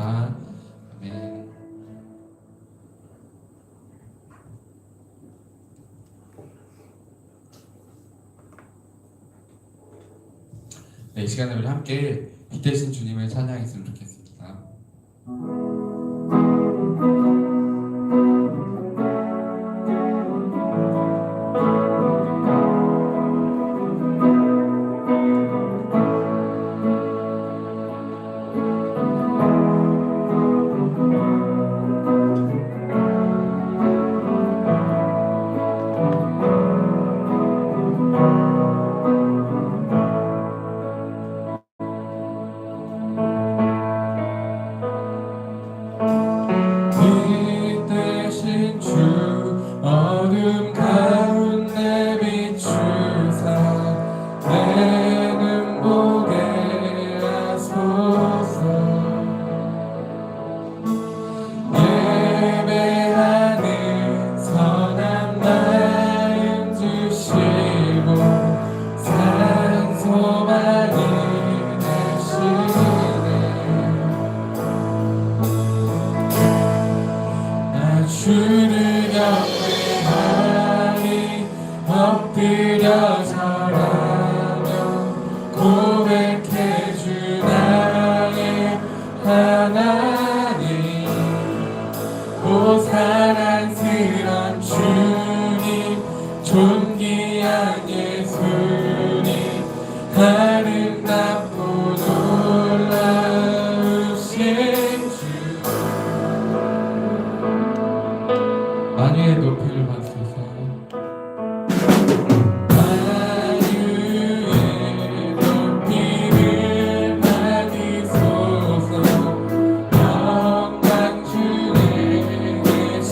기도드립니다. 아멘. 네, 이 시간에 우리 함께 이 대신 주님을 찬양했으면 좋겠습니다. 어둠 가운데 비추사 내 눈 보게 하소서. 예배하는 선한 마음 주시고 산소 많이 되시네. 나 주를 경배하리 엎드려 절하며 고백해 주 나의 하나님. 오 사랑스런 주님 존귀한 예수님 아름답고 놀라우신 주. 만유의 높이를 받소서. 만유의 높이를 받으소서. 영광 주에게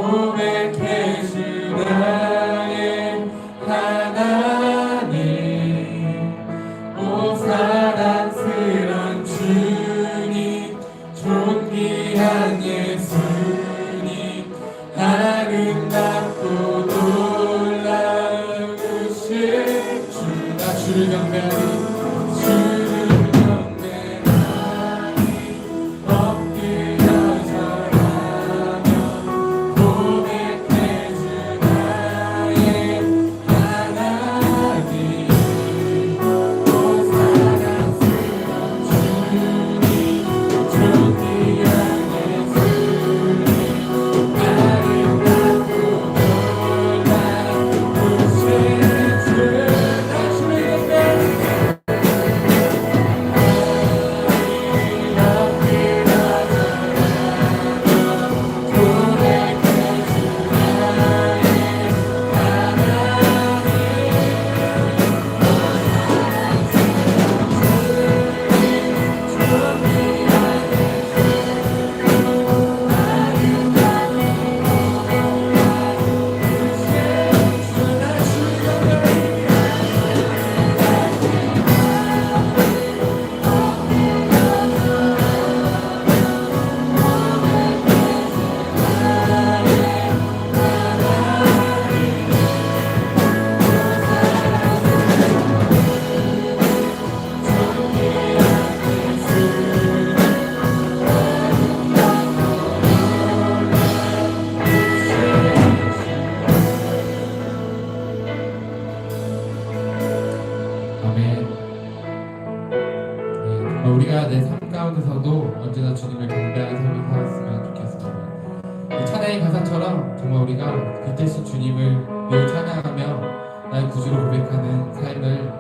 고백해 주 나의 하나님. 오 사랑스런 주님, 존귀한 예수님, 아름답고 놀라우신 주. 나 주를 경배하리. 우리가 내 삶 가운데서도 언제나 주님을 경배하는 삶을 살았으면 좋겠습니다. 이 찬양의 가사처럼 정말 우리가 그 대신 주님을 늘 찬양하며 나의 구주로 고백하는 삶을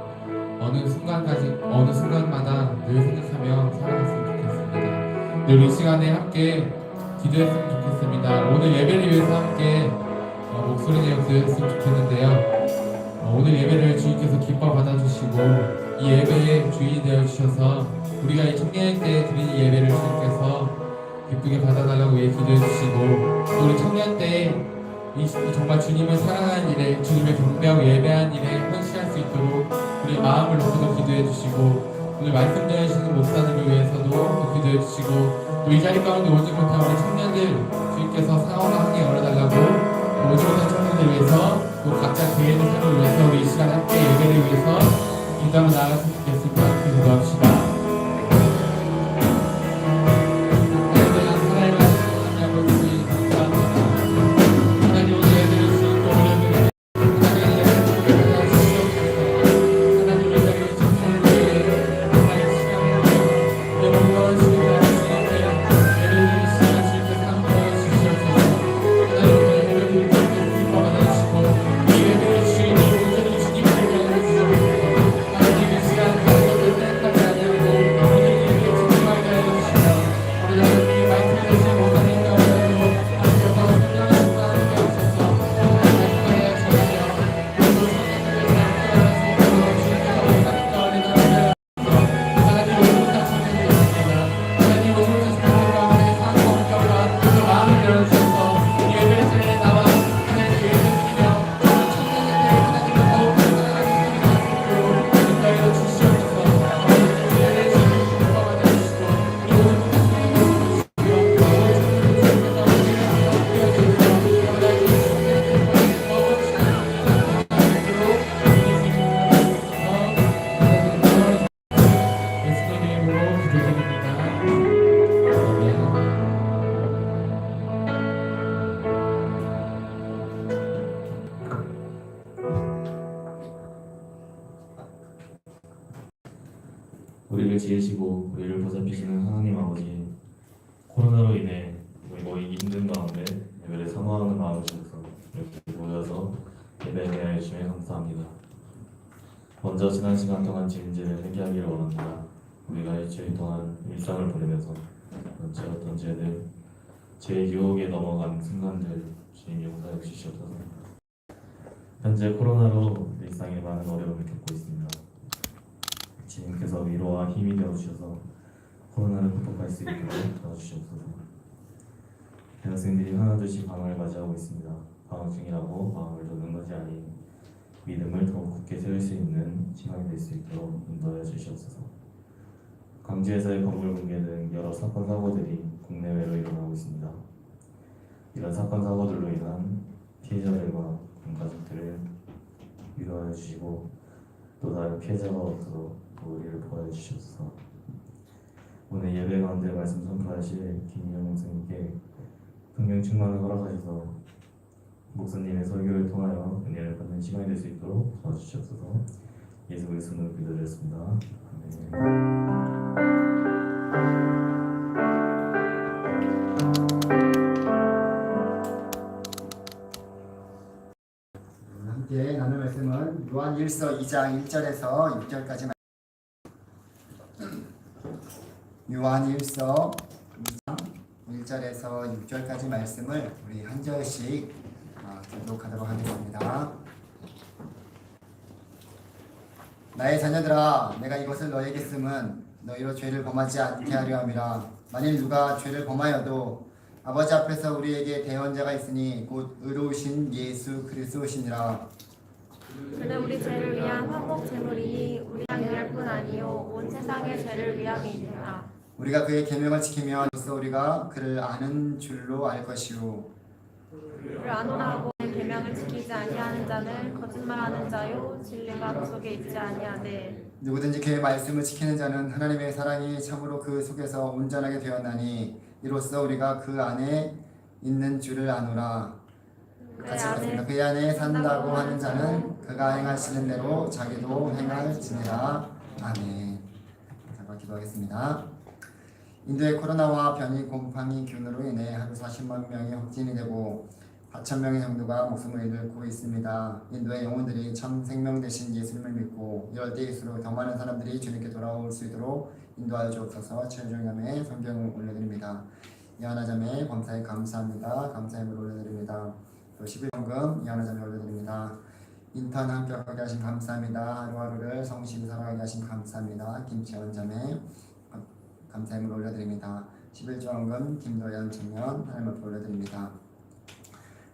어느 순간마다 늘 생각하며 살아갔으면 좋겠습니다. 늘 이 시간에 함께 기도했으면 좋겠습니다. 오늘 예배를 위해서 함께 목소리 내어 기도했으면 좋겠는데요. 오늘 예배를 주님께서 기뻐 받아주시고 이 예배의 주인이 되어주셔서 우리가 이 청년의 때 드린 예배를 주님께서 기쁘게 받아달라고 기도해 주시고, 또 우리 청년 때 이 정말 주님을 사랑하는 일에, 주님을 경배하고 예배하는 일에 헌신할 수 있도록 우리 마음을 놓고도 기도해 주시고, 오늘 말씀 전해주시는 목사님을 위해서도 또 기도해 주시고, 또 이 자리 가운데 오지 못한 우리 청년들 주님께서 상황을 함께 열어달라고, 오지 못한 청년들 위해서 또 각자 개인의 삶을 위해서 우리 이 시간 함께 예배를 위해서 기도하며 나아갔으면 좋겠습니다. 함께 기도합시다. 우리를 지으시고 우리를 보살피시는 하나님 아버지, 코로나로 인해 우리 모이기 힘든 가운데 예배를 사모하는 마음을 주셔서 이렇게 모여서 예배에 대하여 주시에 감사합니다. 먼저 지난 시간 동안 지은 죄를 회개하기를 원합니다. 우리가 일주일 동안 일상을 보내면서 어떤 죄들, 죄의 유혹에 넘어간 순간들 주님 용서해 주시옵소서. 현재 코로나로 일상에 많은 어려움을 겪고 있습니다. 주님께서 위로와 힘이 되어주셔서 코로나를 극복할 수 있도록 도와주시옵소서. 대학생들이 하나둘씩 방학을 맞이하고 있습니다. 방황 중이라고 마음을 놓는 것이 아닌 믿음을 더욱 굳게 세울 수 있는 시간이 될 수 있도록 인도하여 주시옵소서. 광주에서의 건물 붕괴 등 여러 사건 사고들이 국내외로 일어나고 있습니다. 이런 사건 사고들로 인한 피해자들과 가족들을 위로하여 주시고 또 다른 피해자가 없도록 우리를 보호해 주시옵소서. 오늘 예배 가운데 말씀 선포하실 김인영 목사님께 성령 충만을 허락하셔서 목사님의 설교를 통하여 은혜를 받는 시간이 될 수 있도록 도와주시옵소서. 예수 그리스도로 기도드렸습니다. 아멘. 함께 나눌 말씀은 요한 1서 2장 1절에서 6절까지 요한 1서 2장 1절에서 6절까지 말씀을 우리 한 절씩 교독하도록 하겠습니다. 나의 자녀들아, 내가 이것을 너에게 쓰면 너희로 죄를 범하지 않게 하려 함이라. 만일 누가 죄를 범하여도 아버지 앞에서 우리에게 대언자가 있으니 곧 의로우신 예수 그리스도시니라. 그는 우리 죄를 위한 화목 제물이니 우리랑 위할 뿐 아니요 온 세상의 죄를 위함이니라. 우리가 그의 계명을 지키면 우리가 그를 아는 줄로 알 것이요 그를 아노라 하고 그의 계명을 지키지 아니하는 자는 거짓말하는 자요 진리가 그 속에 있지 아니하되. 누구든지 그의 말씀을 지키는 자는 하나님의 사랑이 참으로 그 속에서 온전하게 되었나니 이로써 우리가 그 안에 있는 줄을 아노라. 같이 읽겠습니다. 그의 안에 산다고 하는 자는 그가 행하시는 대로 자기도 행할지니라. 아멘. 잠깐 기도하겠습니다. 인도의 코로나와 변이 곰팡이 균으로 인해 하루 40만 명이 확진이 되고 4천 명의 정도가 목숨을 잃고 있습니다. 인도의 영혼들이 참 생명 되신 예수님을 믿고 이럴 때일수록 더 많은 사람들이 주님께 돌아올 수 있도록 인도하여 주옵소서. 최종남의 성경을 올려드립니다. 이하나자매 범사에 감사합니다. 감사함을 올려드립니다. 또 11원금 이하나자매 올려드립니다. 인턴 합격하게 하신 감사합니다. 하루하루를 성실히 살아가게 하신 감사합니다. 김채원 자매 감사함을 올려드립니다. 11조원금 김도연 청년 하나님 앞에 올려드립니다.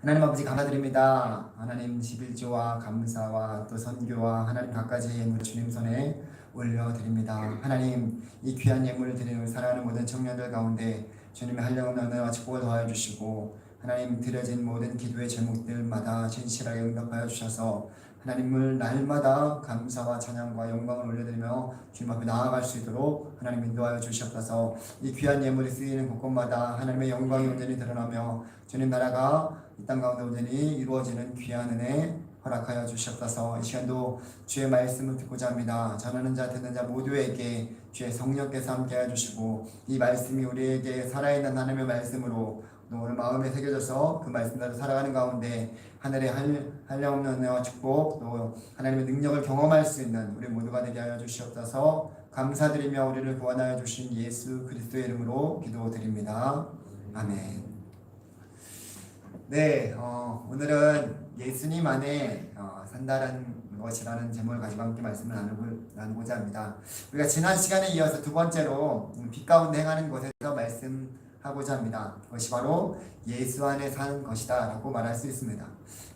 하나님 아버지 감사드립니다. 하나님 11조와 감사와 또 선교와 하나님 각가지 예물 주님 손에 올려드립니다. 하나님 이 귀한 예물을 드리는 사랑하는 모든 청년들 가운데 주님의 한량없는 은혜와 축복을 더하여 주시고 하나님 드려진 모든 기도의 제목들마다 진실하게 응답하여 주셔서 하나님을 날마다 감사와 찬양과 영광을 올려드리며 주님 앞에 나아갈 수 있도록 하나님 인도하여 주시옵소서. 이 귀한 예물이 쓰이는 곳곳마다 하나님의 영광이 온전히 드러나며 주님 나라가 이 땅 가운데 온전히 이루어지는 귀한 은혜 허락하여 주시옵소서. 이 시간도 주의 말씀을 듣고자 합니다. 전하는 자 듣는 자 모두에게 주의 성령께서 함께해 주시고 이 말씀이 우리에게 살아있는 하나님의 말씀으로 또 오늘 마음에 새겨져서 그 말씀대로 살아가는 가운데 하늘의 한량없는 은혜와 축복 또 하나님의 능력을 경험할 수 있는 우리 모두가 되게 하여 주시옵소서. 감사드리며 우리를 구원하여 주신 예수 그리스도의 이름으로 기도드립니다. 아멘. 네, 오늘은 예수님 안에 산다는 것이라는 제목을 가지고 함께 말씀을 나누고자 합니다. 우리가 지난 시간에 이어서 두 번째로 빛 가운데 행하는 것에서 말씀하고자 합니다. 그것이 바로 예수 안에 사는 것이다 라고 말할 수 있습니다.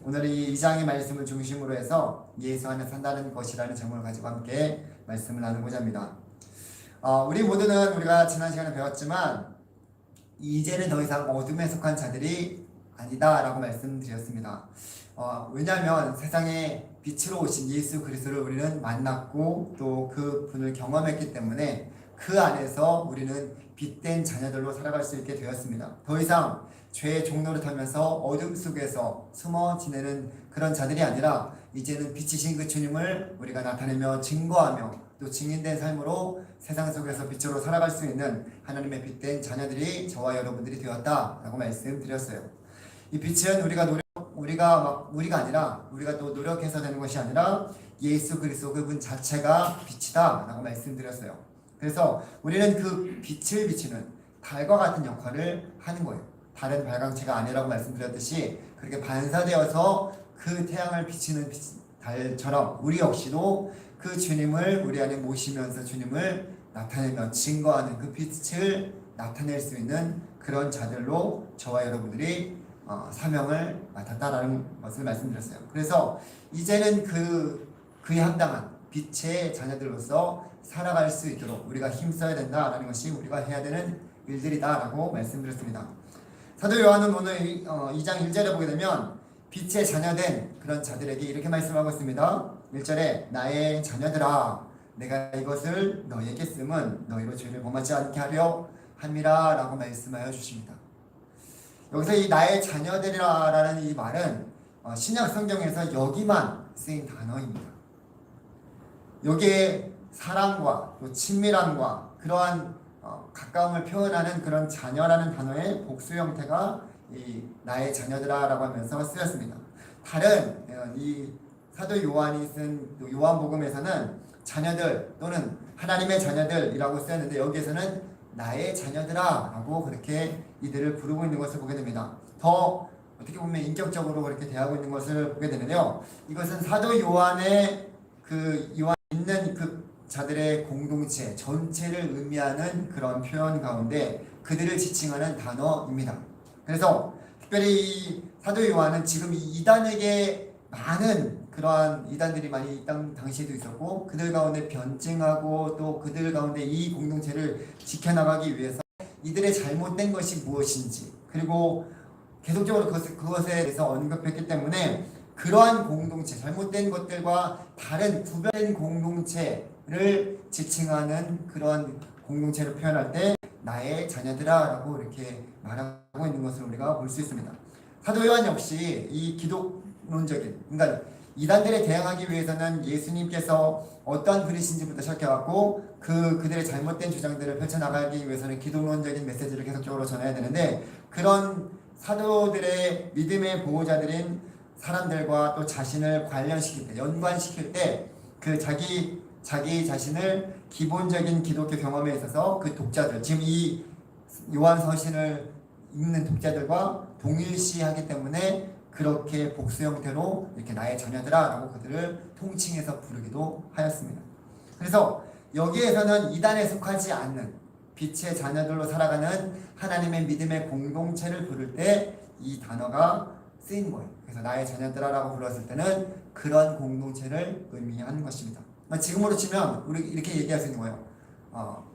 오늘 이 2장의 말씀을 중심으로 해서 예수 안에 산다는 것이라는 제목을 가지고 함께 말씀을 나누고자 합니다. 우리 모두는 우리가 지난 시간에 배웠지만 이제는 더 이상 어둠에 속한 자들이 아니다 라고 말씀드렸습니다. 왜냐하면 세상에 빛으로 오신 예수 그리스도를 우리는 만났고 또 그 분을 경험했기 때문에 그 안에서 우리는 빛된 자녀들로 살아갈 수 있게 되었습니다. 더 이상 죄의 종로를 타면서 어둠 속에서 숨어 지내는 그런 자들이 아니라 이제는 빛이신 그 주님을 우리가 나타내며 증거하며 또 증인된 삶으로 세상 속에서 빛으로 살아갈 수 있는 하나님의 빛된 자녀들이 저와 여러분들이 되었다라고 말씀드렸어요. 이 빛은 우리가 아니라 우리가 또 노력해서 되는 것이 아니라 예수 그리스도 그분 자체가 빛이다 라고 말씀드렸어요. 그래서 우리는 그 빛을 비추는 달과 같은 역할을 하는 거예요. 다른 발광체가 아니라고 말씀드렸듯이 그렇게 반사되어서 그 태양을 비치는 달처럼 우리 역시도 그 주님을 우리 안에 모시면서 주님을 나타내며 증거하는 그 빛을 나타낼 수 있는 그런 자들로 저와 여러분들이 사명을 맡았다라는 것을 말씀드렸어요. 그래서 이제는 그에 합당한 빛의 자녀들로서 살아갈 수 있도록 우리가 힘써야 된다라는 것이 우리가 해야 되는 일들이다라고 말씀드렸습니다. 사도 요한은 오늘 2장 1절에 보게 되면 빛의 자녀된 그런 자들에게 이렇게 말씀하고 있습니다. 1절에 나의 자녀들아 내가 이것을 너희에게 쓰면 너희로 죄를 범하지 않게 하려 함이라 라고 말씀하여 주십니다. 여기서 이 나의 자녀들이라는 이 말은 신약 성경에서 여기만 쓰인 단어입니다. 여기에 사랑과 또 친밀함과 그러한 가까움을 표현하는 그런 자녀라는 단어의 복수 형태가 이 나의 자녀들아라고 하면서 쓰였습니다. 다른 이 사도 요한이 쓴 요한복음에서는 자녀들 또는 하나님의 자녀들이라고 쓰였는데 여기에서는 나의 자녀들아라고 그렇게 이들을 부르고 있는 것을 보게 됩니다. 더 어떻게 보면 인격적으로 그렇게 대하고 있는 것을 보게 되는데요. 이것은 사도 요한의 요한 있는 그 자들의 공동체 전체를 의미하는 그런 표현 가운데 그들을 지칭하는 단어입니다. 그래서 특별히 이 사도 요한은 지금 이 이단에게 많은 그러한 이단들이 많이 이 당시에도 있었고 그들 가운데 변증하고 또 그들 가운데 이 공동체를 지켜나가기 위해서 이들의 잘못된 것이 무엇인지 그리고 계속적으로 그것에 대해서 언급했기 때문에 그러한 공동체, 잘못된 것들과 다른 구별된 공동체를 지칭하는 그런 공동체를 표현할 때 나의 자녀들아 라고 이렇게 말하고 있는 것을 우리가 볼 수 있습니다. 사도 요한 역시 이 기독론적인 그러니까 이단들에 대항하기 위해서는 예수님께서 어떠한 분이신지부터 시작해갖고 그들의 잘못된 주장들을 펼쳐나가기 위해서는 기독론적인 메시지를 계속적으로 전해야 되는데 그런 사도들의 믿음의 보호자들인 사람들과 또 자신을 관련시킬 때, 연관시킬 때 그 자기 자신을 기본적인 기독교 경험에 있어서 그 독자들, 지금 이 요한 서신을 읽는 독자들과 동일시하기 때문에 그렇게 복수 형태로 이렇게 나의 자녀들아 라고 그들을 통칭해서 부르기도 하였습니다. 그래서 여기에서는 이단에 속하지 않는 빛의 자녀들로 살아가는 하나님의 믿음의 공동체를 부를 때 이 단어가 쓰인 거예요. 그래서 나의 자녀들아라고 불렀을 때는 그런 공동체를 의미하는 것입니다. 지금으로 치면 우리 이렇게 얘기할 수 있는 거예요.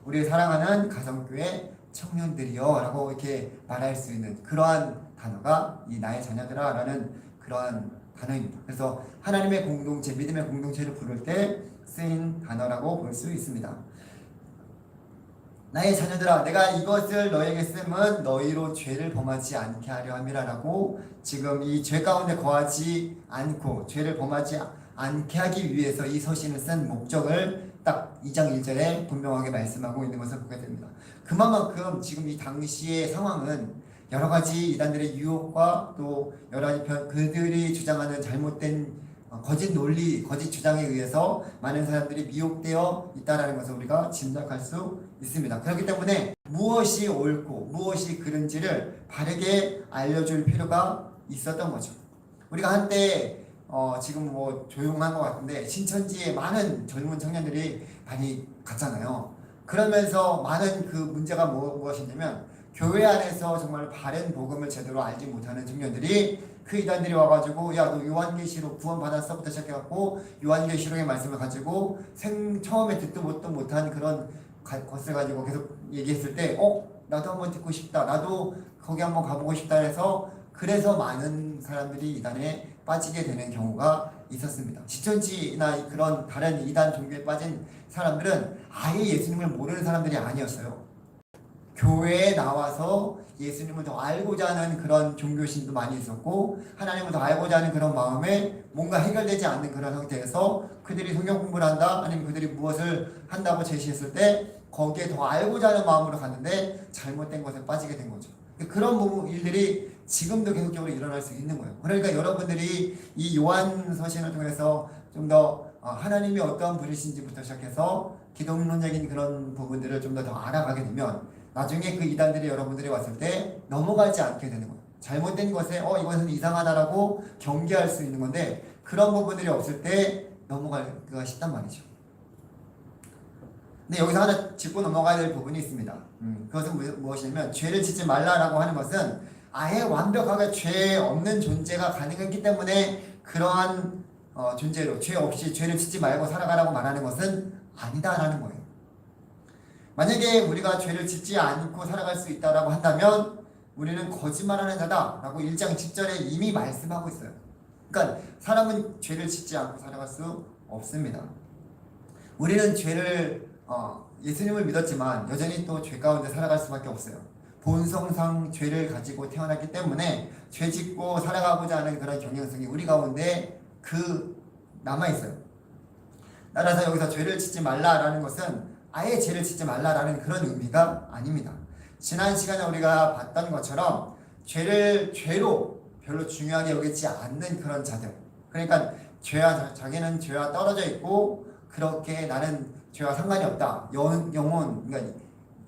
우리 사랑하는 가정교회 청년들이요 라고 이렇게 말할 수 있는 그러한 단어가 이 나의 자녀들아라는 그러한 단어입니다. 그래서 하나님의 공동체, 믿음의 공동체를 부를 때 쓰인 단어라고 볼 수 있습니다. 나의 자녀들아 내가 이것을 너에게 쓰면 너희로 죄를 범하지 않게 하려 함이라라고 지금 이 죄 가운데 거하지 않고 죄를 범하지 않게 하기 위해서 이 서신을 쓴 목적을 딱 2장 1절에 분명하게 말씀하고 있는 것을 보게 됩니다. 그만큼 지금 이 당시의 상황은 여러 가지 이단들의 유혹과 또 여러 가지 그들이 주장하는 잘못된 거짓 논리, 거짓 주장에 의해서 많은 사람들이 미혹되어 있다는 것을 우리가 짐작할 수 있습니다. 그렇기 때문에 무엇이 옳고 무엇이 그른지를 바르게 알려줄 필요가 있었던 거죠. 우리가 한때 지금 뭐 조용한 것 같은데 신천지에 많은 젊은 청년들이 많이 갔잖아요. 그러면서 많은 그 문제가 무엇이냐면 교회 안에서 정말 바른 복음을 제대로 알지 못하는 청년들이 그 이단들이 와가지고 야 너 요한계시록 구원 받았어부터 시작해갖고 요한계시록의 말씀을 가지고 처음에 듣도 못한 그런 것을 가지고 계속 얘기했을 때 나도 한번 듣고 싶다, 나도 거기 한번 가보고 싶다 해서 그래서 많은 사람들이 이단에 빠지게 되는 경우가 있었습니다. 신천지나 그런 다른 이단 종교에 빠진 사람들은 아예 예수님을 모르는 사람들이 아니었어요. 교회에 나와서 예수님을 더 알고자 하는 그런 종교심도 많이 있었고 하나님을 더 알고자 하는 그런 마음에 뭔가 해결되지 않는 그런 상태에서 그들이 성경 공부를 한다 아니면 그들이 무엇을 한다고 제시했을 때 거기에 더 알고자 하는 마음으로 갔는데 잘못된 것에 빠지게 된 거죠. 그런 일들이 지금도 계속적으로 일어날 수 있는 거예요. 그러니까 여러분들이 이 요한 서신을 통해서 좀 더 하나님이 어떠한 분이신지부터 시작해서 기독론적인 그런 부분들을 좀 더 알아가게 되면 나중에 그 이단들이 여러분들이 왔을 때 넘어가지 않게 되는 거예요. 잘못된 것에 이것은 이상하다라고 경계할 수 있는 건데 그런 부분들이 없을 때 넘어가기가 쉽단 말이죠. 근데 여기서 하나 짚고 넘어가야 될 부분이 있습니다. 그것은 무엇이냐면 죄를 짓지 말라라고 하는 것은 아예 완벽하게 죄 없는 존재가 가능했기 때문에 그러한 존재로 죄 없이 죄를 짓지 말고 살아가라고 말하는 것은 아니다라는 거예요. 만약에 우리가 죄를 짓지 않고 살아갈 수 있다라고 한다면 우리는 거짓말하는 자다라고 1장 10절에 이미 말씀하고 있어요. 그러니까 사람은 죄를 짓지 않고 살아갈 수 없습니다. 우리는 죄를 예수님을 믿었지만 여전히 또 죄 가운데 살아갈 수밖에 없어요. 본성상 죄를 가지고 태어났기 때문에 죄 짓고 살아가고자 하는 그런 경향성이 우리 가운데 남아있어요. 따라서 여기서 죄를 짓지 말라라는 것은 아예 죄를 짓지 말라라는 그런 의미가 아닙니다. 지난 시간에 우리가 봤던 것처럼 죄를 죄로 별로 중요하게 여기지 않는 그런 자들, 그러니까 자기는 죄와 떨어져 있고 그렇게 나는 죄와 상관이 없다. 그러니까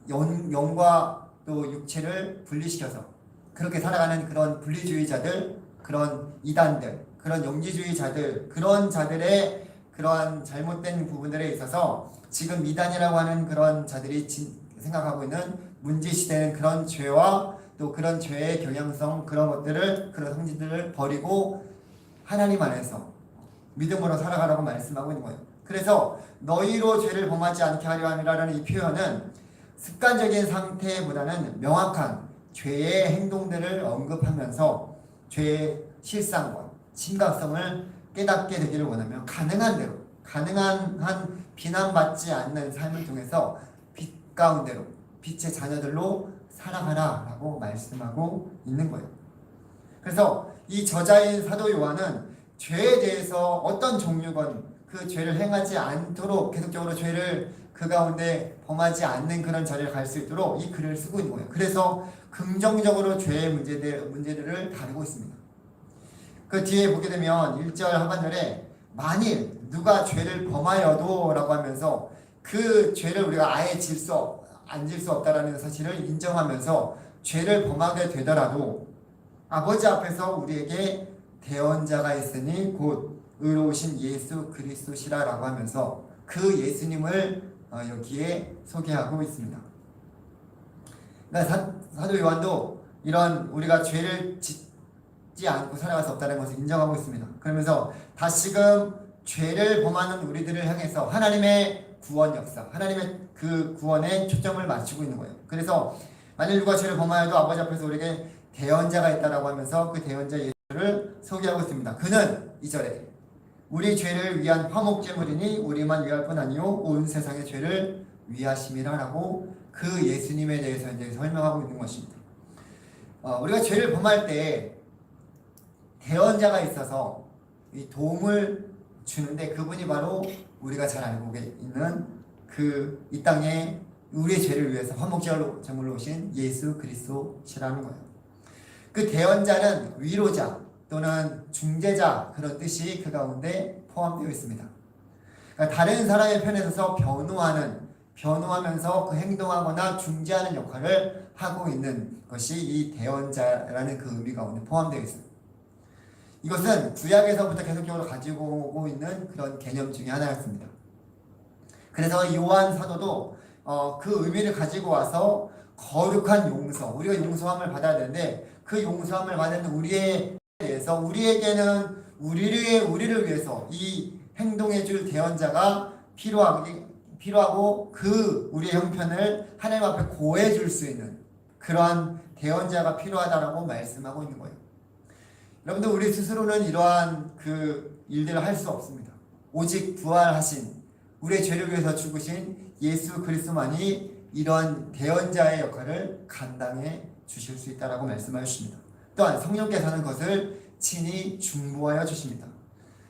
영과 또 육체를 분리시켜서 그렇게 살아가는 그런 분리주의자들, 그런 이단들, 그런 영지주의자들, 그런 자들의 그러한 잘못된 부분들에 있어서 지금 이단이라고 하는 그런 자들이 생각하고 있는 문제시되는 그런 죄와 또 그런 죄의 경향성, 그런 것들을, 그런 성질들을 버리고 하나님 안에서 믿음으로 살아가라고 말씀하고 있는 거예요. 그래서 너희로 죄를 범하지 않게 하려 함이라는 이 표현은 습관적인 상태보다는 명확한 죄의 행동들을 언급하면서 죄의 실상과 심각성을 깨닫게 되기를 원하며 가능한 대로, 가능한 한 비난받지 않는 삶을 통해서 빛 가운데로, 빛의 자녀들로 살아가라 라고 말씀하고 있는 거예요. 그래서 이 저자인 사도 요한은 죄에 대해서 어떤 종류건 그 죄를 행하지 않도록 계속적으로 죄를 그 가운데 범하지 않는 그런 자리를 갈 수 있도록 이 글을 쓰고 있는 거예요. 그래서 긍정적으로 죄의 문제들을 다루고 있습니다. 그 뒤에 보게 되면 1절 하반절에 만일 누가 죄를 범하여도 라고 하면서 그 죄를 우리가 아예 안 질 수 없다라는 사실을 인정하면서 죄를 범하게 되더라도 아버지 앞에서 우리에게 대언자가 있으니 곧 의로우신 예수 그리스도시라 라고 하면서 그 예수님을 여기에 소개하고 있습니다. 그러니까 사도 요한도 이런 우리가 죄를 짓지 않고 살아갈 수 없다는 것을 인정하고 있습니다. 그러면서 다시금 죄를 범하는 우리들을 향해서 하나님의 구원 역사, 하나님의 그 구원에 초점을 맞추고 있는 거예요. 그래서 만일 누가 죄를 범하여도 아버지 앞에서 우리에게 대언자가 있다라고 하면서 그 대언자 예수를 소개하고 있습니다. 그는 2절에 우리 죄를 위한 화목제물이니 우리만 위할 뿐 아니요 온 세상의 죄를 위하심이라 라고 그 예수님에 대해서 이제 설명하고 있는 것입니다. 우리가 죄를 범할 때 대언자가 있어서 이 도움을 주는데 그분이 바로 우리가 잘 알고 있는 이 땅에 우리의 죄를 위해서 화목제물로 오신 예수 그리스도시라는 거예요. 그 대언자는 위로자 또는 중재자 그런 뜻이 그 가운데 포함되어 있습니다. 그러니까 다른 사람의 편에 서서 변호하면서 그 행동하거나 중재하는 역할을 하고 있는 것이 이 대언자라는 그 의미 가운데 포함되어 있습니다. 이것은 구약에서부터 계속적으로 가지고 오고 있는 그런 개념 중에 하나였습니다. 그래서 요한 사도도 그 의미를 가지고 와서 거룩한 용서, 우리가 용서함을 받아야 되는데 그 용서함을 받는 우리에 대해서 우리에게는 우리를 위해서 이 행동해줄 대언자가 필요하고 그 우리의 형편을 하나님 앞에 고해줄 수 있는 그러한 대언자가 필요하다라고 말씀하고 있는 거예요. 여러분들 우리 스스로는 이러한 그 일들을 할 수 없습니다. 오직 부활하신 우리의 죄를 위해서 죽으신 예수 그리스도만이 이러한 대언자의 역할을 감당해 주실 수 있다라고 말씀하여 주십니다. 또한 성령께서는 그것을 친히 중보하여 주십니다.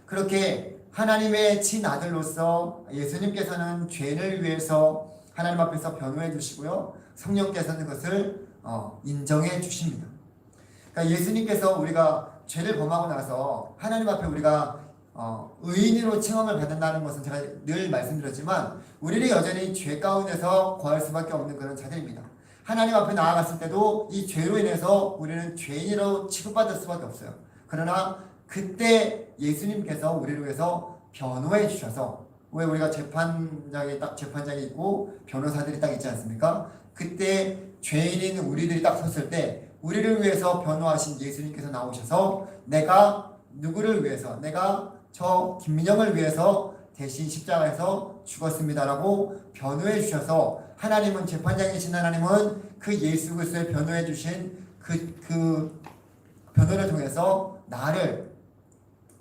그렇게 하나님의 친아들로서 예수님께서는 죄를 위해서 하나님 앞에서 변호해 주시고요. 성령께서는 그것을 인정해 주십니다. 그러니까 예수님께서 우리가 죄를 범하고 나서 하나님 앞에 우리가 의인으로 칭함을 받는다는 것은 제가 늘 말씀드렸지만 우리는 여전히 죄 가운데서 거할 수밖에 없는 그런 자들입니다. 하나님 앞에 나아갔을 때도 이 죄로 인해서 우리는 죄인으로 취급받을 수밖에 없어요. 그러나 그때 예수님께서 우리를 위해서 변호해 주셔서 왜 우리가 재판장이 있고 변호사들이 딱 있지 않습니까? 그때 죄인인 우리들이 딱 섰을 때 우리를 위해서 변호하신 예수님께서 나오셔서 내가 누구를 위해서, 내가 저 김민영을 위해서 대신 십자가에서 죽었습니다라고 변호해 주셔서, 하나님은, 재판장이신 하나님은 그 예수 그리스도의 변호해 주신 그 변호를 통해서 나를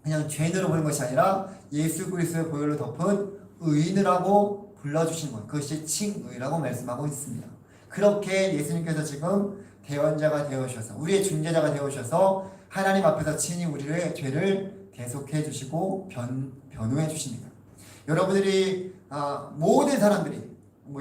그냥 죄인으로 보는 것이 아니라 예수 그리스도의 보혈로 덮은 의인이라고 불러주신 것, 그것이 칭의라고 말씀하고 있습니다. 그렇게 예수님께서 지금 대언자가 되어주셔서, 우리의 중재자가 되어주셔서 하나님 앞에서 친히 우리의 죄를 대속해 주시고 변호해 주십니다. 여러분들이 모든 사람들이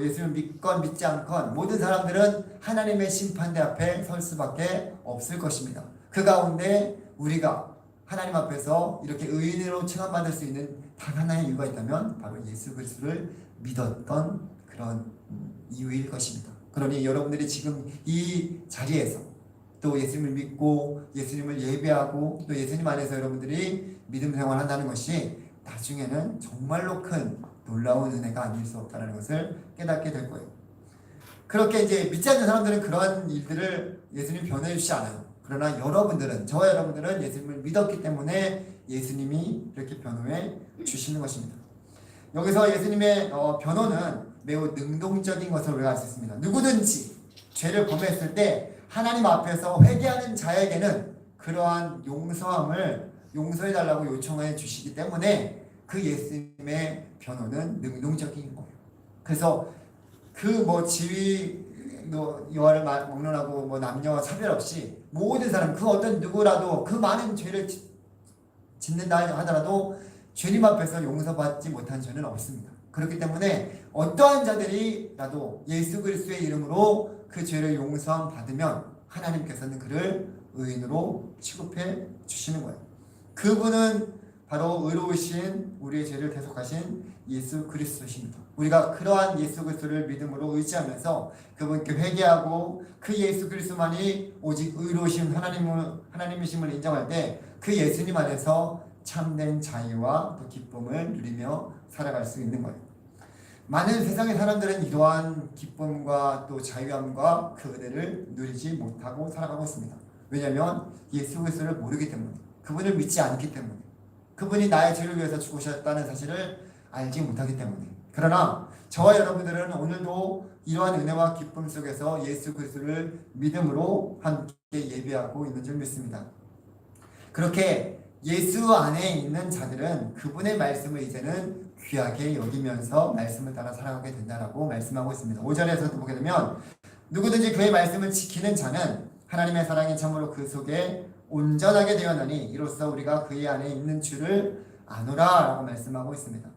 예수를 믿건 믿지 않건 모든 사람들은 하나님의 심판대 앞에 설 수밖에 없을 것입니다. 그 가운데 우리가 하나님 앞에서 이렇게 의인으로 칭함받을 수 있는 단 하나의 이유가 있다면 바로 예수 그리스도를 믿었던 그런 이유일 것입니다. 그러니 여러분들이 지금 이 자리에서 또 예수님을 믿고 예수님을 예배하고 또 예수님 안에서 여러분들이 믿음 생활한다는 것이 나중에는 정말로 큰 놀라운 은혜가 아닐 수 없다는 것을 깨닫게 될 거예요. 그렇게 이제 믿지 않는 사람들은 그러한 일들을 예수님 변호해 주지 않아요. 그러나 여러분들은, 저와 여러분들은 예수님을 믿었기 때문에 예수님이 이렇게 변호해 주시는 것입니다. 여기서 예수님의 변호는 매우 능동적인 것을 우리가 알 수 있습니다. 누구든지 죄를 범했을 때 하나님 앞에서 회개하는 자에게는 그러한 용서해달라고 요청해 주시기 때문에 그 예수님의 변호는 능동적인 거예요. 그래서 그 지위, 여하를 막론하고 남녀와 차별 없이 모든 사람, 그 어떤 누구라도 그 많은 죄를 짓는다 하더라도 주님 앞에서 용서받지 못한 죄는 없습니다. 그렇기 때문에 어떠한 자들이라도 예수 그리스도의 이름으로 그 죄를 용서함 받으면 하나님께서는 그를 의인으로 취급해 주시는 거예요. 그분은 바로 의로우신 우리의 죄를 대속하신 예수 그리스도십니다. 우리가 그러한 예수 그리스도를 믿음으로 의지하면서 그분께 회개하고 그 예수 그리스도만이 오직 의로우신 하나님이심을 인정할 때 그 예수님 안에서 참된 자유와 또 기쁨을 누리며 살아갈 수 있는 거예요. 많은 세상의 사람들은 이러한 기쁨과 또 자유함과 그 은혜를 누리지 못하고 살아가고 있습니다. 왜냐하면 예수 그리스도를 모르기 때문에, 그분을 믿지 않기 때문에, 그분이 나의 죄를 위해서 죽으셨다는 사실을 알지 못하기 때문에. 그러나 저와 여러분들은 오늘도 이러한 은혜와 기쁨 속에서 예수 그리스도를 믿음으로 함께 예배하고 있는 줄 믿습니다. 그렇게 예수 안에 있는 자들은 그분의 말씀을 이제는 귀하게 여기면서 말씀을 따라 살아가게 된다라고 말씀하고 있습니다. 5절에서도 보게 되면 누구든지 그의 말씀을 지키는 자는 하나님의 사랑이 참으로 그 속에 온전하게 되었나니 이로써 우리가 그의 안에 있는 줄을 아노라 라고 말씀하고 있습니다.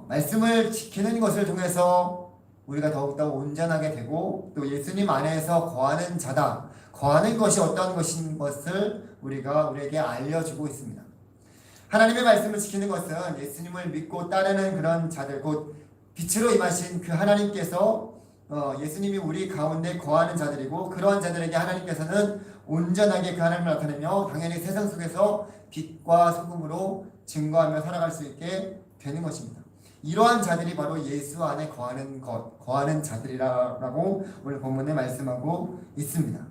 말씀을 지키는 것을 통해서 우리가 더욱더 온전하게 되고 또 예수님 안에서 거하는 자다, 거하는 것이 어떤 것인 것을 우리에게 알려주고 있습니다. 하나님의 말씀을 지키는 것은 예수님을 믿고 따르는 그런 자들, 곧 빛으로 임하신 그 하나님께서 예수님이 우리 가운데 거하는 자들이고, 그러한 자들에게 하나님께서는 온전하게 그 하나님을 나타내며 당연히 세상 속에서 빛과 소금으로 증거하며 살아갈 수 있게 되는 것입니다. 이러한 자들이 바로 예수 안에 거하는 자들이라고 오늘 본문에 말씀하고 있습니다.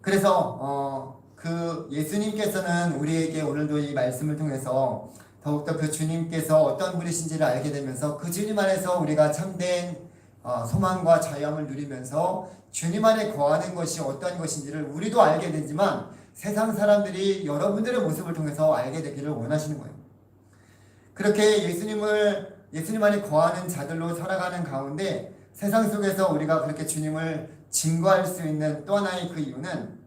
그래서 그 예수님께서는 우리에게 오늘도 이 말씀을 통해서 더욱더 그 주님께서 어떤 분이신지를 알게 되면서 그 주님 안에서 우리가 참된 소망과 자유함을 누리면서 주님 안에 거하는 것이 어떤 것인지를 우리도 알게 되지만 세상 사람들이 여러분들의 모습을 통해서 알게 되기를 원하시는 거예요. 그렇게 예수님 안에 거하는 자들로 살아가는 가운데 세상 속에서 우리가 그렇게 주님을 증거할 수 있는 또 하나의 그 이유는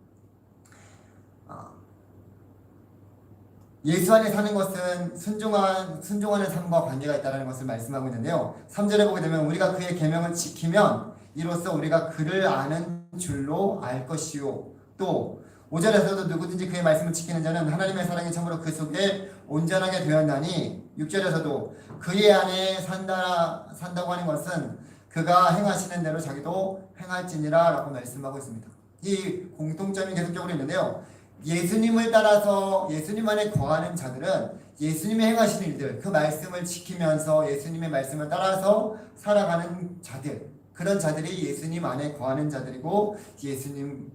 예수 안에 사는 것은 순종하는 삶과 관계가 있다는 것을 말씀하고 있는데요. 3절에 보게 되면 우리가 그의 계명을 지키면 이로써 우리가 그를 아는 줄로 알 것이요. 또 5절에서도 누구든지 그의 말씀을 지키는 자는 하나님의 사랑이 참으로 그 속에 온전하게 되었나니, 6절에서도 그의 안에 산다고 하는 것은 그가 행하시는 대로 자기도 행할지니라 라고 말씀하고 있습니다. 이 공통점이 계속적으로 있는데요. 예수님을 따라서 예수님 안에 거하는 자들은 예수님이 행하시는 일들, 그 말씀을 지키면서 예수님의 말씀을 따라서 살아가는 자들, 그런 자들이 예수님 안에 거하는 자들이고 예수님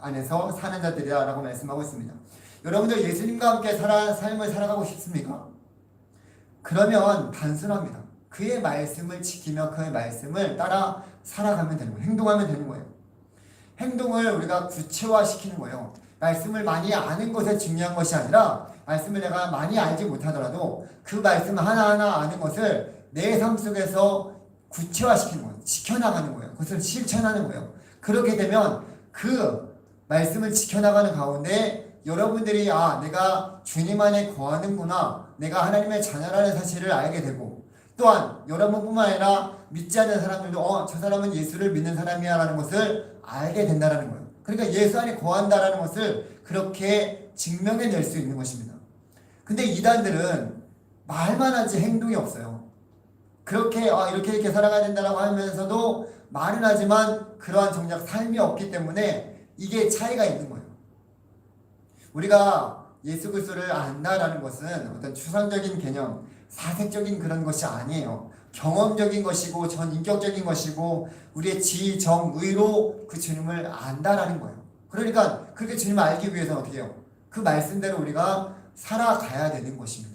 안에서 사는 자들이라고 말씀하고 있습니다. 여러분들 예수님과 함께 삶을 살아가고 싶습니까? 그러면 단순합니다. 그의 말씀을 지키며 그의 말씀을 따라 살아가면 되는 거예요. 행동하면 되는 거예요. 행동을 우리가 구체화시키는 거예요. 말씀을 많이 아는 것에 중요한 것이 아니라 말씀을 내가 많이 알지 못하더라도 그 말씀 하나하나 아는 것을 내 삶 속에서 구체화시키는 거예요. 지켜나가는 거예요. 그것을 실천하는 거예요. 그렇게 되면 그 말씀을 지켜나가는 가운데 여러분들이 내가 주님 안에 거하는구나, 내가 하나님의 자녀라는 사실을 알게 되고, 또한 여러분뿐만 아니라 믿지 않는 사람들도 저 사람은 예수를 믿는 사람이야 라는 것을 알게 된다는 거예요. 그러니까 예수 안에 거한다라는 것을 그렇게 증명해낼 수 있는 것입니다. 근데 이단들은 말만 하지 행동이 없어요. 그렇게 이렇게 살아가야 된다고 하면서도 말은 하지만 그러한 정작 삶이 없기 때문에 이게 차이가 있는 거예요. 우리가 예수 그리스도를 안다라는 것은 어떤 추상적인 개념, 사색적인 그런 것이 아니에요. 경험적인 것이고 전인격적인 것이고 우리의 지, 정, 의로 그 주님을 안다라는 거예요. 그러니까 그렇게 주님을 알기 위해서는 어떻게 해요? 그 말씀대로 우리가 살아가야 되는 것입니다.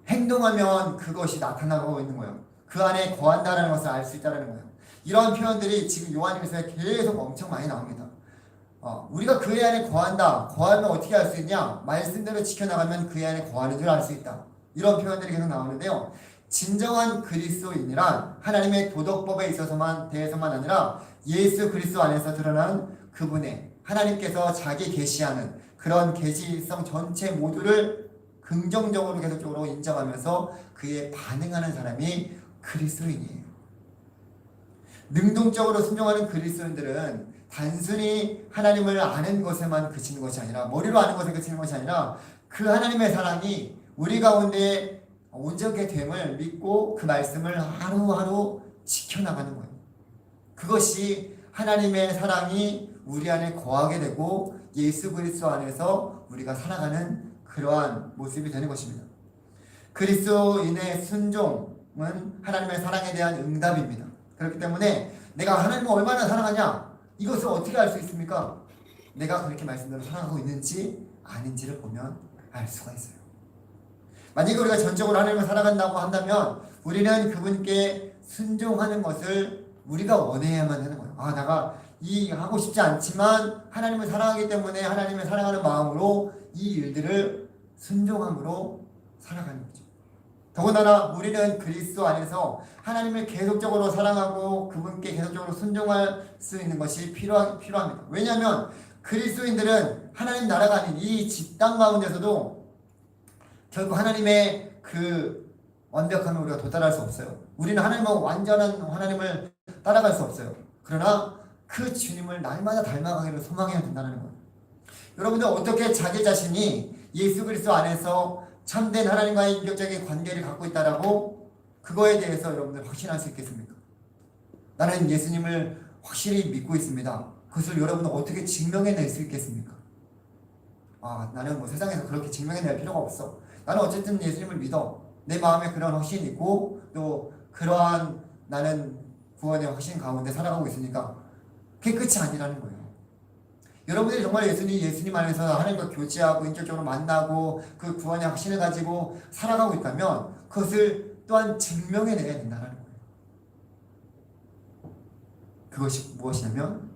행동하면 그것이 나타나고 있는 거예요. 그 안에 거한다라는 것을 알 수 있다는 거예요. 이러한 표현들이 지금 요한일서에 계속 엄청 많이 나옵니다. 우리가 그의 안에 거한다. 거하면 어떻게 알 수 있냐? 말씀대로 지켜나가면 그의 안에 거하는 줄 알 수 있다. 이런 표현들이 계속 나오는데요. 진정한 그리스도인이란 하나님의 도덕법에 대해서만 아니라 예수 그리스도 안에서 드러난 그분의 하나님께서 자기 계시하는 그런 계시성 전체 모두를 긍정적으로 계속적으로 인정하면서 그에 반응하는 사람이 그리스도인이에요. 능동적으로 순종하는 그리스도인들은 단순히 하나님을 아는 것에만 그치는 것이 아니라, 머리로 아는 것에 그치는 것이 아니라 그 하나님의 사랑이 우리 가운데 온전케 됨을 믿고 그 말씀을 하루하루 지켜나가는 거예요. 그것이 하나님의 사랑이 우리 안에 거하게 되고 예수 그리스도 안에서 우리가 살아가는 그러한 모습이 되는 것입니다. 그리스도인의 순종은 하나님의 사랑에 대한 응답입니다. 그렇기 때문에 내가 하나님을 얼마나 사랑하냐, 이것을 어떻게 알 수 있습니까? 내가 그렇게 말씀대로 살아가고 있는지 아닌지를 보면 알 수가 있어요. 만약에 우리가 전적으로 하나님을 살아간다고 한다면 우리는 그분께 순종하는 것을 우리가 원해야만 하는 거예요. 내가 하고 싶지 않지만 하나님을 사랑하기 때문에 하나님을 사랑하는 마음으로 이 일들을 순종함으로 살아가는 거죠. 더군다나 우리는 그리스도 안에서 하나님을 계속적으로 사랑하고 그분께 계속적으로 순종할 수 있는 것이 필요합니다. 왜냐하면 그리스도인들은 하나님 나라가 아닌 이 땅 가운데서도 결국 하나님의 그 완벽함에 우리가 도달할 수 없어요. 우리는 완전한 하나님을 따라갈 수 없어요. 그러나 그 주님을 날마다 닮아가기를 소망해야 된다는 거예요. 여러분들 어떻게 자기 자신이 예수 그리스도 안에서 참된 하나님과의 인격적인 관계를 갖고 있다라고 그거에 대해서 여러분들 확신할 수 있겠습니까? 나는 예수님을 확실히 믿고 있습니다. 그것을 여러분은 어떻게 증명해낼 수 있겠습니까? 나는 세상에서 그렇게 증명해낼 필요가 없어. 나는 어쨌든 예수님을 믿어. 내 마음에 그런 확신이 있고 또 그러한 나는 구원의 확신 가운데 살아가고 있으니까 그게 끝이 아니라는 거예요. 여러분들이 정말 예수님 안에서 하나님과 교제하고 인격적으로 만나고 그 구원의 확신을 가지고 살아가고 있다면 그것을 또한 증명해내야 된다는 거예요. 그것이 무엇이냐면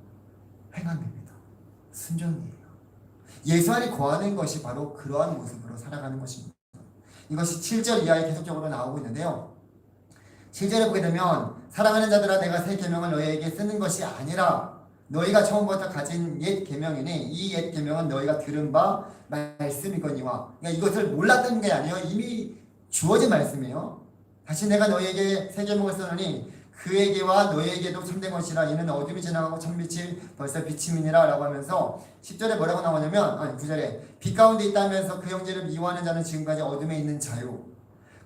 행함입니다. 순종이에요. 예수 안에 거하는 것이 바로 그러한 모습으로 살아가는 것입니다. 이것이 7절 이하에 계속적으로 나오고 있는데요. 7절에 보게 되면 사랑하는 자들아 내가 새 계명을 너희에게 쓰는 것이 아니라 너희가 처음부터 가진 옛 계명이니 이 옛 계명은 너희가 들은 바 말씀이거니와. 그러니까 이것을 몰랐던 게 아니에요. 이미 주어진 말씀이에요. 다시 내가 너희에게 새 계명을 쓰노니 그에게와 너희에게도 참된 것이라. 이는 어둠이 지나가고 참빛이 벌써 비침이니라 라고 하면서 10절에 뭐라고 나오냐면 9절에 빛 가운데 있다면서 그 형제를 미워하는 자는 지금까지 어둠에 있는 자요.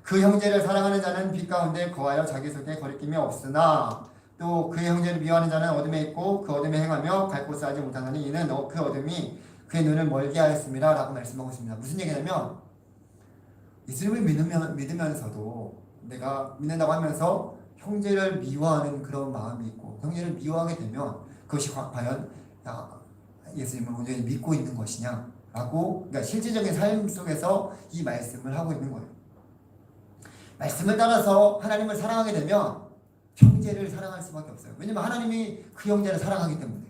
그 형제를 사랑하는 자는 빛 가운데 거하여 자기 속에 거리낌이 없으나 또 그의 형제를 미워하는 자는 어둠에 있고 그 어둠에 행하며 갈 곳을 알지 못하나니 이는 그 어둠이 그의 눈을 멀게 하였습니다 라고 말씀하고 있습니다. 무슨 얘기냐면 예수님을 믿으면서도 내가 믿는다고 하면서 형제를 미워하는 그런 마음이 있고 형제를 미워하게 되면 그것이 과연 예수님을 온전히 믿고 있는 것이냐라고 그러니까 실질적인 삶 속에서 이 말씀을 하고 있는 거예요. 말씀을 따라서 하나님을 사랑하게 되면 형제를 사랑할 수밖에 없어요. 왜냐면 하나님이 그 형제를 사랑하기 때문에.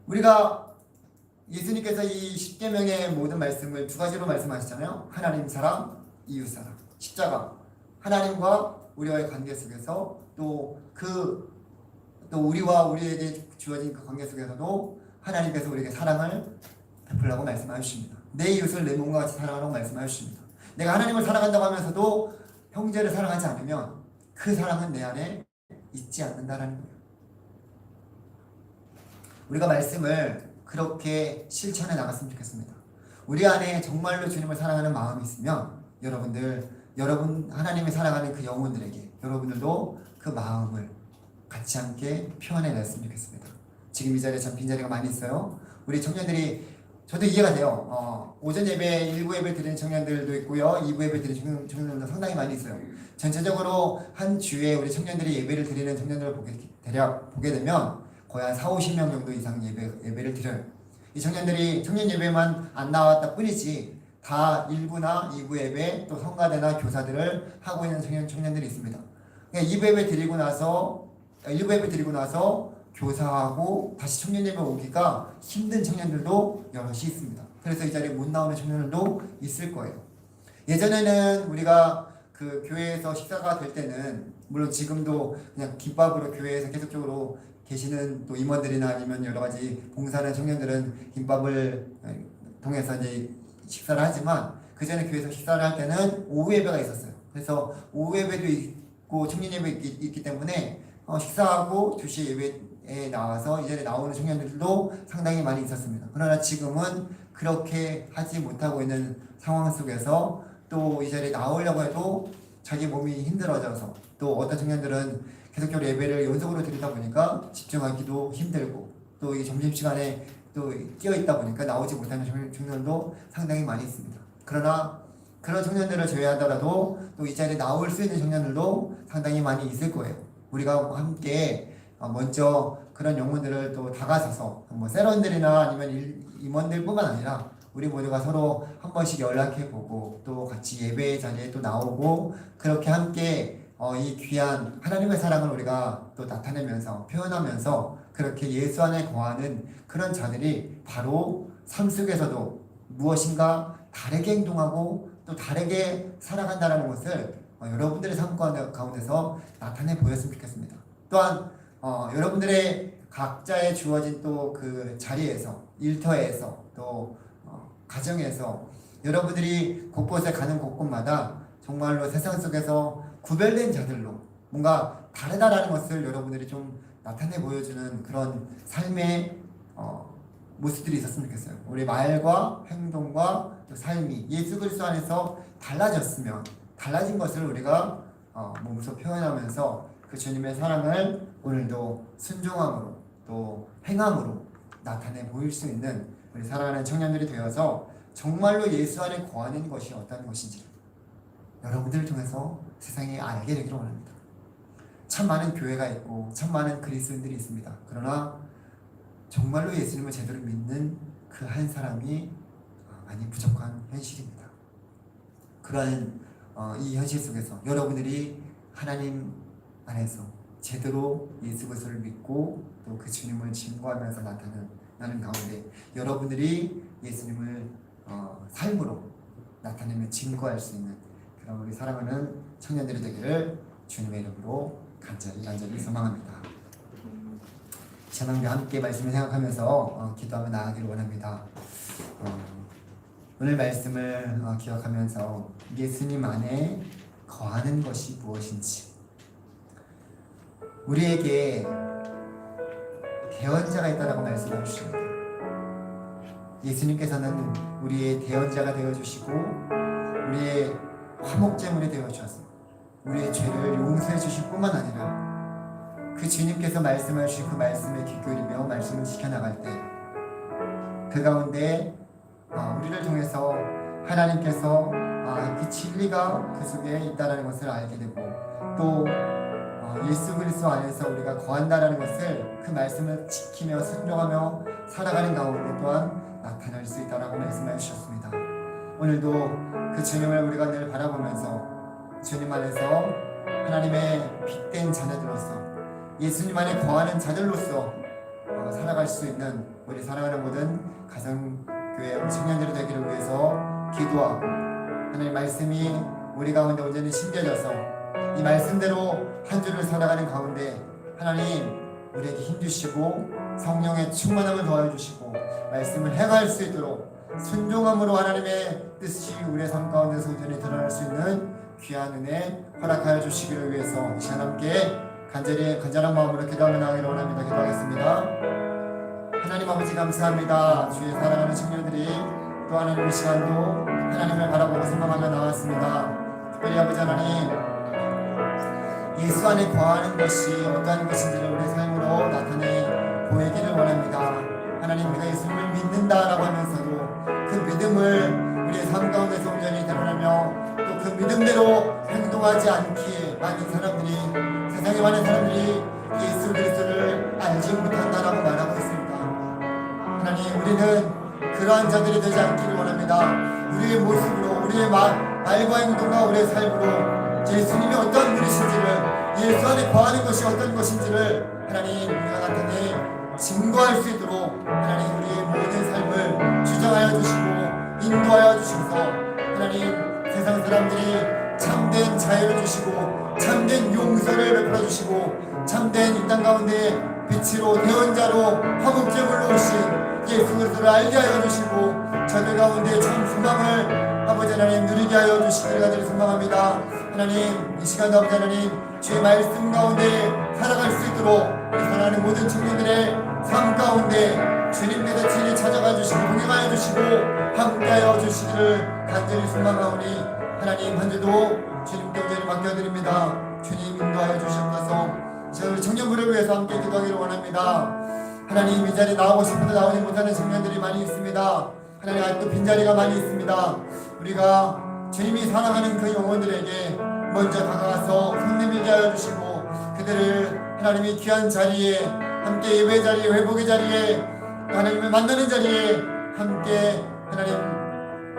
우리가 예수님께서 이 십계명의 모든 말씀을 두 가지로 말씀하시잖아요. 하나님 사랑, 이웃 사랑, 십자가. 하나님과 우리와의 관계 속에서 또 우리와 우리에게 주어진 그 관계 속에서도 하나님께서 우리에게 사랑을 베풀라고 말씀하십니다. 내 이웃을 내 몸과 같이 사랑하라고 말씀하십니다. 내가 하나님을 사랑한다고 하면서도 형제를 사랑하지 않으면 그 사랑은 내 안에 있지 않는다라는 거예요. 우리가 말씀을 그렇게 실천해 나갔으면 좋겠습니다. 우리 안에 정말로 주님을 사랑하는 마음이 있으면 여러분 하나님을 사랑하는 그 영혼들에게 여러분들도 그 마음을 같이 함께 표현해 냈으면 좋겠습니다. 지금 이 자리에 참 빈자리가 많이 있어요. 우리 청년들이 저도 이해가 돼요. 오전 예배, 일부 예배 드리는 청년들도 있고요. 2부 예배 드리는 청년들도 상당히 많이 있어요. 전체적으로 한 주에 우리 청년들이 예배를 드리는 청년들을 대략 보게 되면 거의 한 40-50명 정도 이상 예배를 드려요. 이 청년들이 청년 예배만 안 나왔다 뿐이지 다 1부나 2부 예배 또 성가대나 교사들을 하고 있는 청년들이 있습니다. 2부 예배 드리고 나서 1부 예배 드리고 나서 교사하고 다시 청년 예배 오기가 힘든 청년들도 여럿이 있습니다. 그래서 이 자리에 못 나오는 청년들도 있을 거예요. 예전에는 우리가 그 교회에서 식사가 될 때는 물론 지금도 그냥 김밥으로 교회에서 계속적으로 계시는 또 임원들이나 아니면 여러 가지 봉사하는 청년들은 김밥을 통해서 이제 식사를 하지만 그 전에 교회에서 식사를 할 때는 오후 예배가 있었어요. 그래서 오후 예배도 있고 청년 예배 있기 때문에 식사하고 2시 예배에 나와서 이 자리에 나오는 청년들도 상당히 많이 있었습니다. 그러나 지금은 그렇게 하지 못하고 있는 상황 속에서 또 이 자리에 나오려고 해도 자기 몸이 힘들어져서 또 어떤 청년들은 계속적으로 예배를 연속으로 드리다 보니까 집중하기도 힘들고 또 이 점심시간에 또 끼어 있다 보니까 나오지 못하는 청년도 상당히 많이 있습니다. 그러나 그런 청년들을 제외하더라도 또 이 자리에 나올 수 있는 청년들도 상당히 많이 있을 거예요. 우리가 함께 먼저 그런 영혼들을 또 다가서서 뭐 세런들이나 아니면 임원들뿐만 아니라 우리 모두가 서로 한 번씩 연락해보고 또 같이 예배 자리에 또 나오고 그렇게 함께 이 귀한 하나님의 사랑을 우리가 또 나타내면서 표현하면서 그렇게 예수 안에 거하는 그런 자들이 바로 삶 속에서도 무엇인가 다르게 행동하고 또 다르게 살아간다는 것을 여러분들의 삶 가운데서 나타내 보였으면 좋겠습니다. 또한 여러분들의 각자의 주어진 또 그 자리에서 일터에서 또 가정에서 여러분들이 곳곳에 가는 곳곳마다 정말로 세상 속에서 구별된 자들로 뭔가 다르다라는 것을 여러분들이 좀 나타내 보여주는 그런 삶의 모습들이 있었으면 좋겠어요. 우리 말과 행동과 또 삶이 예수 그리스도 안에서 달라졌으면 달라진 것을 우리가 몸소 표현하면서 그 주님의 사랑을 오늘도 순종함으로 또 행함으로 나타내 보일 수 있는 우리 사랑하는 청년들이 되어서 정말로 예수 안에 거하는 것이 어떤 것인지 여러분들을 통해서 세상에 알게 되기를 원합니다. 참 많은 교회가 있고 참 많은 그리스도인들이 있습니다. 그러나 정말로 예수님을 제대로 믿는 그 한 사람이 많이 부족한 현실입니다. 그러한 이 현실 속에서 여러분들이 하나님 안에서 제대로 예수 그리스도를 믿고 또 그 주님을 증거하면서 나타나는 가운데 여러분들이 예수님을 삶으로 나타내며 증거할 수 있는 그런 우리 사랑하는 청년들이 되기를 주님의 이름으로 간절히 소망합니다. 찬양과 함께 말씀을 생각하면서 기도하며 나아가기를 원합니다. 오늘 말씀을 기억하면서 예수님 안에 거하는 것이 무엇인지 우리에게 대언자가 있다라고 말씀해 주십니다. 예수님께서는 우리의 대언자가 되어주시고 우리의 화목제물이 되어주셔서 우리의 죄를 용서해 주실 뿐만 아니라 그 주님께서 말씀해 주신 그 말씀에 귀 기울이며 말씀을 지켜나갈 때 그 가운데 우리를 통해서 하나님께서 그 진리가 그 속에 있다는 것을 알게 되고 또 예수 그리스도 안에서 우리가 거한다라는 것을 그 말씀을 지키며 순종하며 살아가는 가운데 또한 나타날 수 있다라고 말씀해 주셨습니다. 오늘도 그 주님을 우리가 늘 바라보면서 주님 안에서 하나님의 빛된 자녀들로서 예수님 안에 거하는 자들로서 살아갈 수 있는 우리 사랑하는 모든 가정교회 우리 청년들이 되기를 위해서 기도하고 하나님 말씀이 우리 가운데 온전히 심겨져서 이 말씀대로 한 주를 살아가는 가운데 하나님 우리에게 힘주시고 성령의 충만함을 더하여 주시고 말씀을 행할 수 있도록 순종함으로 하나님의 뜻이 우리의 삶 가운데서 온전히 드러날 수 있는 귀한 은혜 허락하여 주시기를 위해서 이 시간 함께 간절한 마음으로 기도하며 나가기를 원합니다. 기도하겠습니다. 하나님 아버지 감사합니다. 주의 사랑하는 청년들이 또 하나님 이 시간도 하나님을 바라보고 소망하며 나왔습니다. 특별히 아버지 하나님 예수 안에 거하는 것이 어떠한 것인지를 우리의 삶으로 나타내 보이기를 원합니다. 하나님 우리가 예수님을 믿는다라고 하면서도 그 믿음을 우리의 삶 가운데서 온전히 드러내며 또 그 믿음대로 행동하지 않기에 세상에 많은 사람들이 예수 그리스도를 알지 못한다라고 말하고 있습니다. 하나님 우리는 그러한 자들이 되지 않기를 원합니다. 우리의 모습으로 우리의 말과 행동과 우리의 삶으로 예수님이 어떤 분이신지를 예수 안에 거하는 것이 어떤 것인지를 하나님 우리가 나타내 증거할 수 있도록 하나님 우리의 모든 삶을 주장하여 주시고 인도하여 주셔서 하나님 세상 사람들이 참된 자유를 주시고 참된 용서를 베풀어 주시고 참된 이 땅 가운데 빛으로 대언자로 화목제물로 오신 예수 그리스도를 알게 하여 주시고 저들 가운데 참 소망을 아버지 하나님 누리게 하여 주시기를 간절히 소망합니다. 하나님 이 시간도 아버지 하나님 주의 말씀 가운데 살아갈 수 있도록 우리 사랑하는 모든 청년들의 삶 가운데 주님께서 친히 찾아가 주시고 동행하여 주시고 함께하여 주시기를 간절히 소망하오니 하나님 한 주도 주님께 온전히 맡겨드립니다. 주님 인도하여 주시옵소서. 저희 청년부를 위해서 함께 기도하기를 원합니다. 하나님 이 자리에 나오고 싶어도 나오지 못하는 청년들이 많이 있습니다. 하나님 아직도 빈자리가 많이 있습니다. 우리가 주님이 사랑하는 그 영혼들에게 먼저 다가가서 손 내밀게 하여 주시고 그들을 하나님이 귀한 자리에 함께 예배 자리에 회복의 자리에 하나님을 만나는 자리에 함께 하나님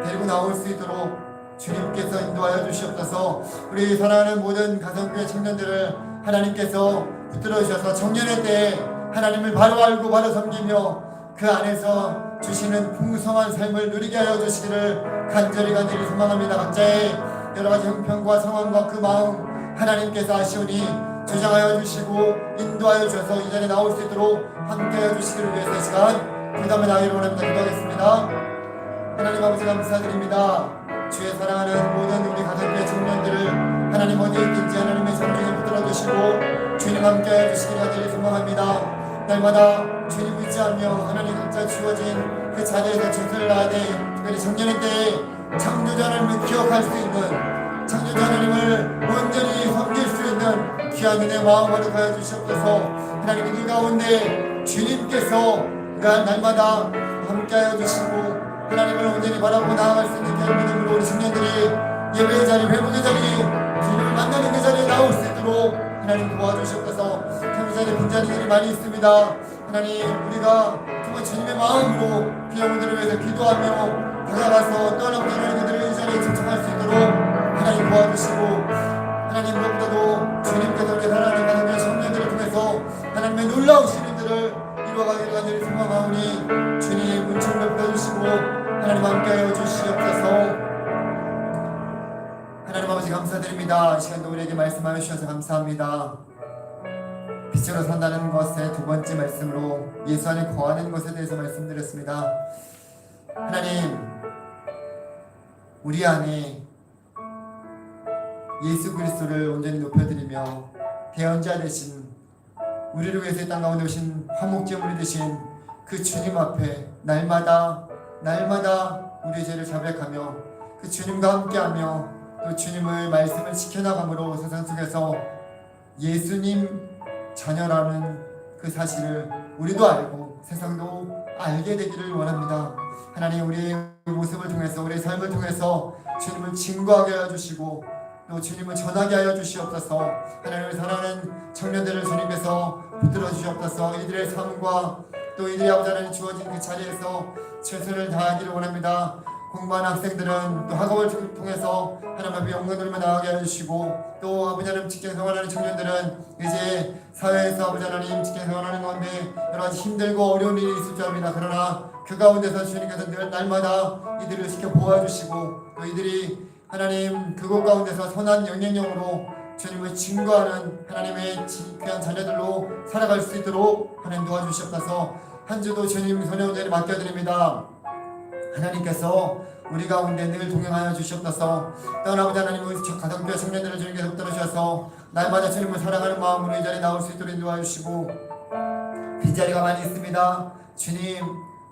데리고 나올 수 있도록 주님께서 인도하여 주시옵소서. 우리 사랑하는 모든 가정교회 청년들을 하나님께서 붙들어 주셔서 청년의 때에 하나님을 바로 알고 바로 섬기며 그 안에서 주시는 풍성한 삶을 누리게 하여 주시기를 간절히 소망합니다. 각자의 여러가지 형편과 상황과 그 마음 하나님께서 아시오니 조장하여 주시고 인도하여 주셔서 이 자리에 나올 수 있도록 함께하여 주시기를 위해서 이 시간 기도하며 나기를 원합니다. 기도하겠습니다. 하나님 아버지 감사드립니다. 주의 사랑하는 모든 우리 가정교회 청년들을 하나님 어디에 있든지 하나님의 성중에 붙들어 주시고 주님 함께하여 주시기를 간절히 소망합니다. 날마다 주님 의지하며 하나님 각자 주어진 그 자리에서 주를 나아내 특별히 청년의 때에 창조자 하나님을 기억할 수 있는 창조자 하나님을 온전히 섬길 수 있는 귀한 은혜 마음 허락하여 주시옵소서. 하나님 그 가운데 주님께서 날마다 함께하여 주시고 하나님을 온전히 바라보고 나아갈 수 있는 귀한 믿음으로 우리 청년들이 예배의 자리 회복의 자리 주님을 만나는 그 자리에 나올 수 있도록 하나님 도와주시옵소서. 참 이 자리에 빈자리들이 많이 있습니다. 하나님 우리가 정말 주님의 마음으로 그 영혼들을 위해서 기도하며 다가가서 떠나보내는 그들을 이 자리에 초청할 수 있도록 하나님 도와주시고 하나님 무엇보다도 주님께서 우리 사랑하는 가정의 청년들을 통해서 하나님의 놀라우신 일들을 이루어가기를 간절히 소망하오니 주님 은총을 베어주시고 하나님 함께하여 주시옵소서. 하나님 아버지 감사드립니다. 이 시간도 우리에게 말씀하여 주셔서 감사합니다. 빛으로 산다는 것의 두 번째 말씀으로 예수 안에 거하는 것에 대해서 말씀드렸습니다. 하나님 우리 안에 예수 그리스도를 온전히 높여드리며 대언자 되신 우리를 위해서 이 땅 가운데 오신 화목제물이 되신 그 주님 앞에 날마다 우리의 죄를 자백하며 그 주님과 함께하며 또 주님의 말씀을 지켜나감으로 세상 속에서 예수님 자녀라는 그 사실을 우리도 알고 세상도 알게 되기를 원합니다. 하나님 우리의 모습을 통해서 우리의 삶을 통해서 주님을 증거하게 해주시고 또 주님을 전하게 하여 주시옵소서. 하나님을 사랑하는 청년들을 주님께서 붙들어 주시옵소서. 이들의 삶과 또 이들이 아버지 하나님 주어진 그 자리에서 최선을 다하기를 원합니다. 공부하는 학생들은 또 학업을 통해서 하나님 앞에 영광을 나가게 해주시고, 또 아버지 하나님 직장생활하는 청년들은 이제 사회에서 아버지 하나님 직장생활하는 가운데 여러 가지 힘들고 어려운 일이 있을 줄 압니다. 그러나 그 가운데서 주님께서 늘 날마다 이들을 지켜보아 주시고, 또 이들이 하나님 그곳 가운데서 선한 영향력으로 주님을 증거하는 하나님의 귀한 자녀들로 살아갈 수 있도록 하나님 도와주시옵소서. 한 주도 주님 손에 온전히 맡겨드립니다. 하나님께서 우리 가운데 늘 동행하여 주시옵소서. 또한 아버지 하나님 우리 가정교회 청년들을 주님께서 붙들어 주셔서 날마다 주님을 사랑하는 마음으로 이 자리에 나올 수 있도록 인도하여 주시고, 빈자리가 많이 있습니다.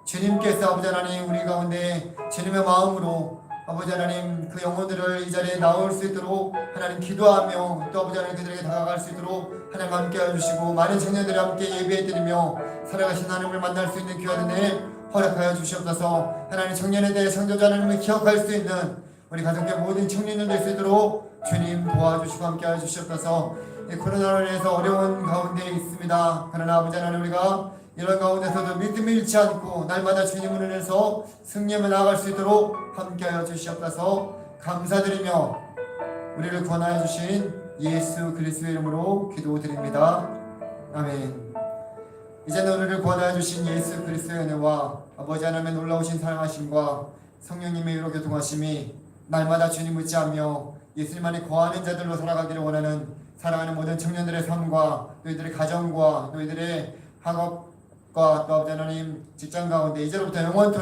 주님께서 아버지 하나님 우리 가운데 주님의 마음으로 아버지 하나님 그 영혼들을 이 자리에 나올 수 있도록 하나님 기도하며, 또 아버지 하나님 그들에게 다가갈 수 있도록 하나님 함께 해주시고, 많은 청년들이 함께 예배해드리며 살아가신 하나님을 만날 수 있는 귀한 은혜 허락하여 주시옵소서. 하나님 청년에 대해 창조주 하나님을 기억할 수 있는 우리 가정의 모든 청년들 될 수 있도록 주님 도와주시고 함께 하여 주시옵소서. 코로나로 인해서 어려운 가운데 있습니다. 그러나 아버지 하나님 우리가 이런 가운데서도 믿음을 잃지 않고 날마다 주님을 인해서 승리하며 나아갈 수 있도록 함께하여 주시옵소서. 감사드리며 우리를 구원하여 주신 예수 그리스도의 이름으로 기도드립니다. 아멘. 이제는 우리를 구원하여 주신 예수 그리스도의 은혜와 아버지 하나님의 놀라우신 사랑하심과 성령님의 위로 교통하심이 날마다 주님 의지하며 예수님 안에 거하는 자들로 살아가기를 원하는 사랑하는 모든 청년들의 삶과 또 이들의 가정과 또 이들의 학업과 또 아버지 하나님 직장 가운데 이제로부터 영원토록